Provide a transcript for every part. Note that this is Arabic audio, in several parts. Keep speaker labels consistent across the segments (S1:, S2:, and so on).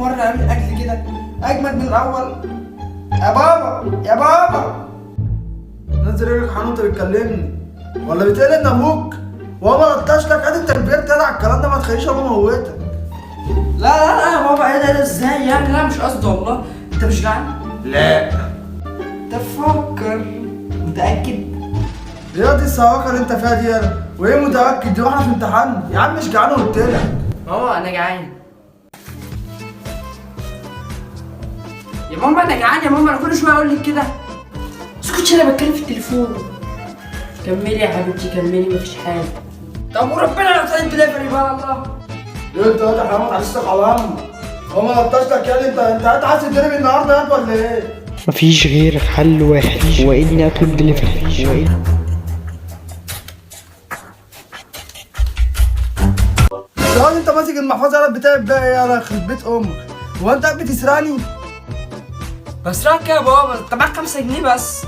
S1: مرة اعمل اكل كده اجمد من الاول. يا بابا يا بابا، نزل رجلك حنون، انت بتكلمني ولا بتقل ان ابوك؟ وهو ما رداش لك؟ ادي انت كبرت على الكلام ده، ما تخليش ابوه موتك. لا لا لا يا بابا، ايه ده ازاي يعني؟ لا مش قصدي والله. انت مش جعان؟ لا. تفكر متأكد؟ ايه دي السواقة اللي انت فيها دي؟ انا وايه متأكد دي واحنا في امتحان؟ يا عم مش جعان قلت لك.
S2: ماما انا جعان. يا ماما انا جعان يا ماما، انا كل شويه اقول لك كده. اسكتش انا بتكلم في التليفون. كملي يا حبيبتي كملي، مفيش حاجه.
S1: طب وربنا لو طلعت دليفري بقى الله. ايه انت يا حرام على صوتك على الهم. هو ما نطشتك لك يعني؟ انت عايز تضرب النهارده يا ولا ايه؟
S3: مفيش غير حل واحد، وإني أطلب دليفري.
S1: يا انت ماسك المحفظه يالا بتاعي بقى ايه يالا؟ يخرب بيت امك، هو انت قاعد بتسرقني؟
S2: بسرقك يا بابا؟ انت معاك 5 جنيه بس.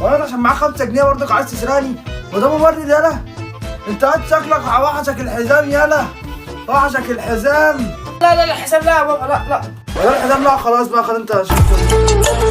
S1: وانا عشان معاك 5 جنيه برضك عايز تسرقني؟ وده مبرر يالا؟ انت قاعد شكلك وحشك الحزام يالا، وحشك الحزام.
S2: لا لا لا الحساب لا يا بابا، لا لا.
S1: ولا الحزام لا، خلاص بقى، خلاص انت شفت.